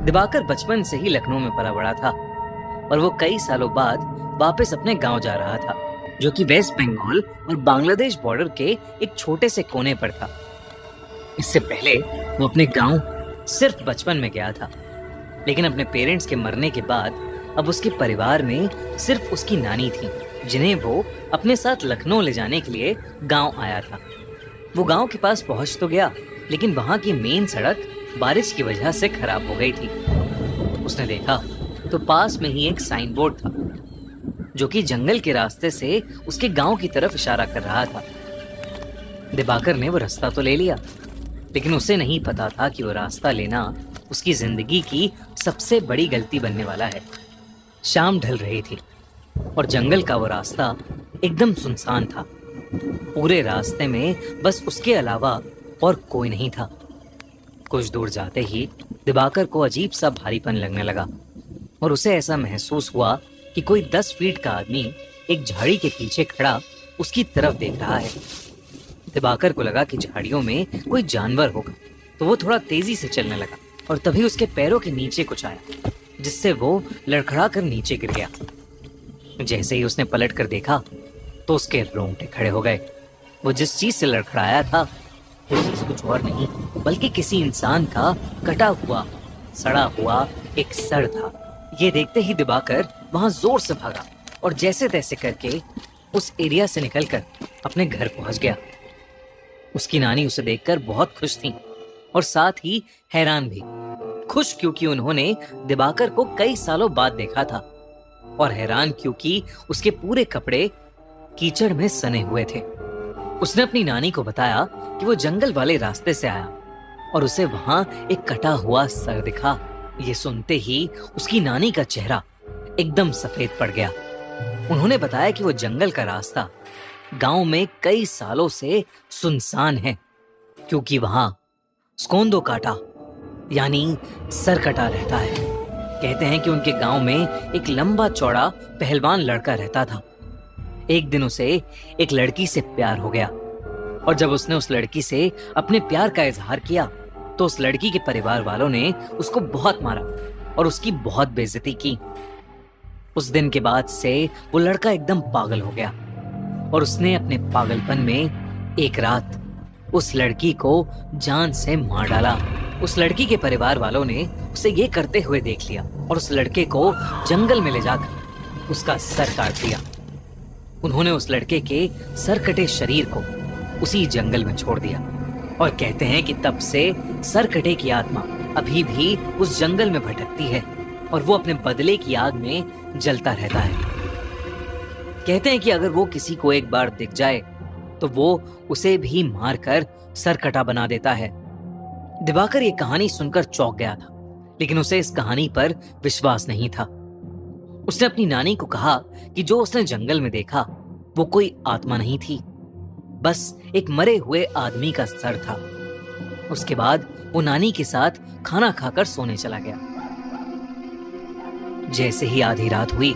दिवाकर बचपन से ही लखनऊ में पला बड़ा था और वो कई सालों बाद वापस अपने गांव जा रहा था, जो कि वेस्ट बंगाल और बांग्लादेश बॉर्डर के एक छोटे से कोने पर था। इससे पहले वो अपने गांव सिर्फ बचपन में गया था, लेकिन अपने पेरेंट्स के मरने के बाद अब उसके परिवार में सिर्फ उसकी नानी थी, जिन्हें वो अपने साथ लखनऊ ले जाने के लिए गांव आया था। वो गांव के पास पहुंच तो गया, लेकिन वहां की मेन सड़क बारिश की वजह से खराब हो गई थी। उसने देखा तो पास में ही एक साइन बोर्ड था, जो कि जंगल के रास्ते से उसके गांव की तरफ इशारा कर रहा था। दिवाकर ने वो रास्ता तो ले लिया, लेकिन उसे नहीं पता था कि वो रास्ता लेना उसकी जिंदगी की सबसे बड़ी गलती बनने वाला है। शाम ढल रही थी और जंगल का वो रास्ता एकदम सुनसान था। पूरे रास्ते में बस उसके अलावा और कोई नहीं था। कुछ दूर जाते ही दिवाकर को अजीब सा भारीपन लगने लगा और उसे ऐसा महसूस हुआ कि कोई 10 फीट का आदमी एक झाड़ी के पीछे खड़ा उसकी तरफ देख रहा है। दिवाकर को लगा कि झाड़ियों में कोई जानवर होगा, तो वो थोड़ा तेजी से चलने लगा और तभी उसके पैरों के नीचे कुछ आया, जिससे वो लड़खड़ा कर नीचे गिर गया। जैसे ही उसने पलट कर देखा तो उसके रोंगटे खड़े हो गए। वो जिस चीज से लड़खड़ाया था वो चीज कुछ और नहीं बल्कि किसी इंसान का कटा हुआ सड़ा हुआ एक सर था। ये देखते ही दिवाकर वहां जोर से भागा और जैसे तैसे करके उस एरिया से निकलकर अपने घर पहुंच गया। उसकी नानी उसे देखकर बहुत खुश थी और साथ ही हैरान भी। खुश क्योंकि उन्होंने दिवाकर को कई सालों बाद देखा था, और हैरान क्योंकि उसके पूरे कपड़े कीचड़ में सने हुए थे। उसने अपनी नानी को बताया कि वो जंगल वाले रास्ते से आया और उसे वहां एक कटा हुआ सर दिखा। ये सुनते ही उसकी नानी का चेहरा एकदम सफेद पड़ गया। उन्होंने बताया कि वो जंगल का रास्ता गांव में कई सालों से सुनसान है, क्योंकि वहां स्कोंदो काटा यानी सर कटा रहता है। कहते हैं कि उनके गांव में एक लंबा चौड़ा पहलवान लड़का रहता था। एक दिन उसे एक लड़की से प्यार हो गया और जब उसने उस लड़की से अपने प्यार का इजहार किया तो उस लड़की के परिवार वालों ने उसको बहुत मारा और उसकी बहुत बेइज्जती की। उस दिन के बाद से वो लड़का एकदम पागल हो गया और उसने अपने पागलपन में एक रात उस लड़की को जान से मार डाला। उस लड़की के परिवार वालों ने उसे ये करते हुए देख लिया और उस लड़के को जंगल में ले जाकर उसका सर काट दिया। उन्होंने उस लड़के के सर कटे शरीर को उसी जंगल में छोड़ दिया और कहते हैं कि तब से सर कटे की आत्मा अभी भी उस जंगल में भटकती है और वो अपने बदले की आग में जलता रहता है। कहते हैं कि अगर वो किसी को एक बार दिख जाए तो वो उसे भी मारकर सर कटा बना देता है। दिवाकर ये कहानी सुनकर चौंक गया था, लेकिन उसे इस कहानी पर विश्वास नहीं था। उसने अपनी नानी को कहा कि जो उसने जंगल में देखा वो कोई आत्मा नहीं थी, बस एक मरे हुए आदमी का सर था। उसके बाद वो नानी के साथ खाना खाकर सोने चला गया। जैसे ही आधी रात हुई,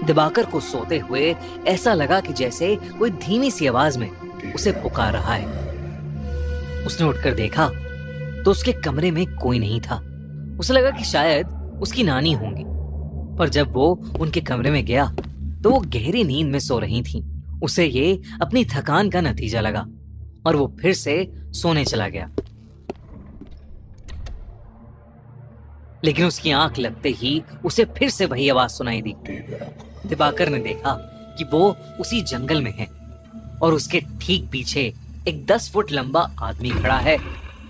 दिवाकर को सोते हुए ऐसा लगा कि जैसे कोई धीमी सी आवाज में उसे पुकार रहा है। उसने उठकर देखा तो उसके कमरे में कोई नहीं था। उसे लगा कि शायद उसकी नानी होंगी, पर जब वो उनके कमरे में गया तो वो गहरी नींद में सो रही थीं। उसे ये अपनी थकान का नतीजा लगा और वो फिर से सोने चला गया। लेकिन उसकी आंख लगते ही उसे फिर से वही आवाज सुनाई दी। दिवाकर ने देखा कि वो उसी जंगल में है और उसके ठीक पीछे एक 10 फुट लंबा आदमी खड़ा है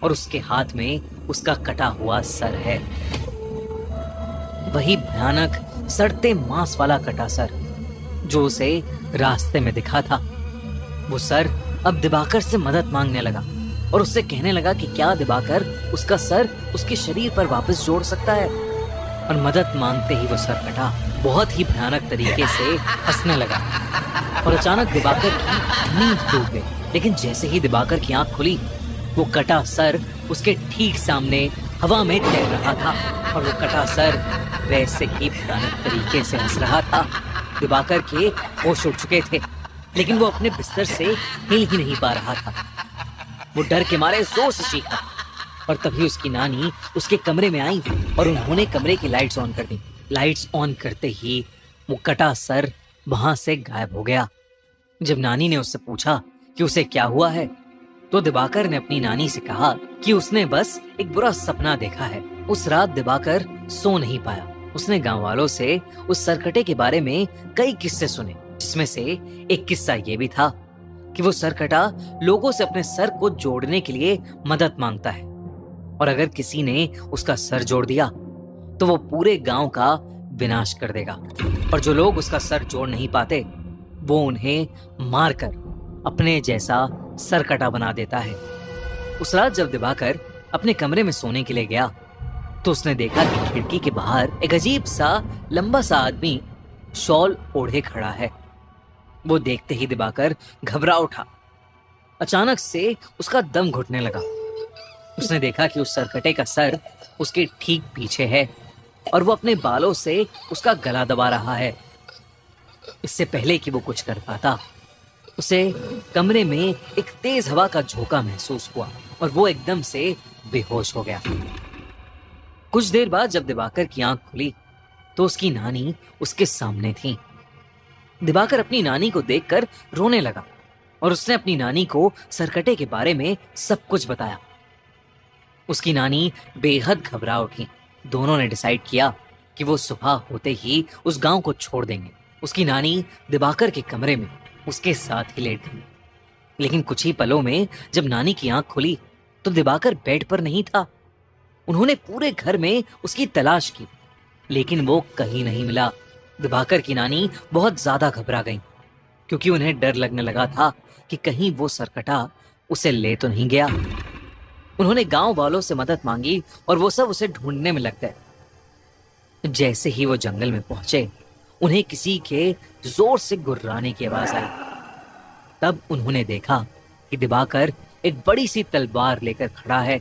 और उसके हाथ में उसका कटा हुआ सर है। वही भयानक सड़ते मांस वाला कटा सर जो उसे रास्ते में दिखा था। वो सर अब दिवाकर से मदद मांगने लगा और उससे कहने लगा कि क्या दिवाकर उसका सर उसके शरीर पर वापस जोड़ सकता है। और मदद मांगते ही वो सर कटा बहुत ही भयानक तरीके से हंसने लगा और अचानक दिवाकर की नींद टूट गई। लेकिन जैसे ही दिवाकर की आंख खुली, वो कटा सर उसके ठीक सामने हवा में तैर रहा था और वो कटा सर वैसे ही भयानक तरीके से हंस रहा था। दिवाकर के होश उड़ चुके थे, लेकिन वो अपने बिस्तर से हिल ही नहीं पा रहा था। वो डर के मारे जोर से चीखा और तभी उसकी नानी उसके कमरे में आई और उन्होंने कमरे की लाइट्स ऑन कर दी। लाइट्स ऑन करते ही वो कटा सर वहां से गायब हो गया। जब नानी ने उससे पूछा कि उसे क्या हुआ है, तो दिवाकर ने अपनी नानी से कहा कि उसने बस एक बुरा सपना देखा है। उस रात दिवाकर सो नहीं पाया। उसने गांव वालों से उस सरकटे के बारे में कई किस्से सुने, जिसमें से एक किस्सा ये भी था कि वो सरकटा लोगों से अपने सर को जोड़ने के लिए मदद मांगता है, और अगर किसी ने उसका सर जोड़ दिया तो वो पूरे गांव का विनाश कर देगा, और जो लोग उसका सर जोड़ नहीं पाते वो उन्हें मारकर अपने जैसा सरकटा बना देता है। उस रात जब दिवाकर अपने कमरे में सोने के लिए गया तो उसने देखा कि खिड़की के बाहर एक अजीब सा लंबा सा आदमी शॉल ओढ़े खड़ा है। वो देखते ही दिवाकर घबरा उठा। अचानक से उसका दम घुटने लगा। उसने देखा कि उस सरकटे का सर उसके ठीक पीछे है और वो अपने बालों से उसका गला दबा रहा है। इससे पहले कि वो कुछ कर पाता, उसे कमरे में एक तेज हवा का झोंका महसूस हुआ और वो एकदम से बेहोश हो गया। कुछ देर बाद जब दिवाकर की आंख खुली तो उसकी नानी उसके सामने थी। दिवाकर अपनी नानी को देखकर रोने लगा और उसने अपनी नानी को सरकटे के बारे में सब कुछ बताया। उसकी नानी बेहद घबरा उठी। दोनों ने डिसाइड किया कि वो सुबह होते ही उस गांव को छोड़ देंगे। उसकी नानी दिवाकर के कमरे में उसके साथ ही लेट गई। लेकिन कुछ ही पलों में जब नानी की आंख खुली तो दिवाकर बेड पर नहीं था। उन्होंने पूरे घर में उसकी तलाश की, लेकिन वो कहीं नहीं मिला। दिवाकर की नानी बहुत ज्यादा घबरा गई, क्योंकि उन्हें डर लगने लगा था कि कहीं वो सरकटा उसे ले तो नहीं गया। उन्होंने गांव वालों से मदद मांगी और वो सब उसे ढूंढने में लग गए। जैसे ही वो जंगल में पहुंचे, उन्हें किसी के जोर से गुर्राने की आवाज आई। तब उन्होंने देखा कि दिवाकर एक बड़ी सी तलवार लेकर खड़ा है।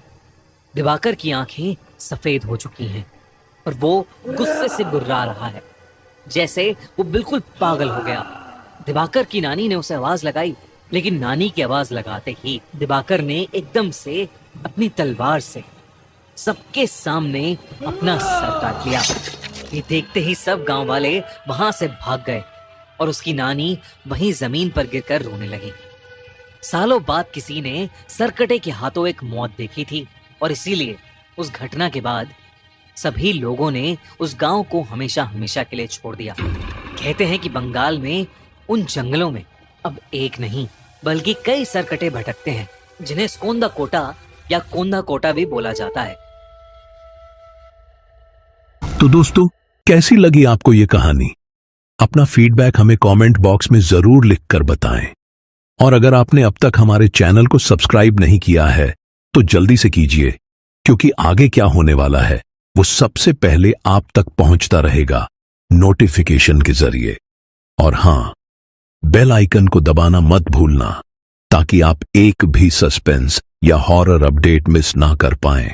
दिवाकर की आंखें सफेद हो चुकी हैं और वो गुस्से से गुर्रा रहा है, जैसे वो बिल्कुल पागल हो गया। दिवाकर की नानी ने उसे आवाज लगाई, लेकिन नानी की आवाज लगाते ही दिवाकर ने एकदम से अपनी तलवार से सबके सामने अपना सर काट लिया। ये देखते ही सब गांव वाले वहां से भाग गए और उसकी नानी वहीं जमीन पर गिरकर रोने लगी। सालों बाद किसी ने सरकटे के हाथों एक मौत देखी थी और इसीलिए उस घटना के बाद सभी लोगों ने उस गांव को हमेशा हमेशा के लिए छोड़ दिया। कहते हैं कि बंगाल में उन जंगलों में अब एक नहीं बल्कि कई सरकटे भटकते हैं, जिन्हें स्कोंदा कोटा या कोंदा कोटा भी बोला जाता है। तो दोस्तों, कैसी लगी आपको ये कहानी? अपना फीडबैक हमें कमेंट बॉक्स में जरूर लिखकर बताएं। और अगर आपने अब तक हमारे चैनल को सब्सक्राइब नहीं किया है तो जल्दी से कीजिए, क्योंकि आगे क्या होने वाला है वो सबसे पहले आप तक पहुंचता रहेगा नोटिफिकेशन के जरिए। और हां, बेल आइकन को दबाना मत भूलना, ताकि आप एक भी सस्पेंस या हॉरर अपडेट मिस ना कर पाएं।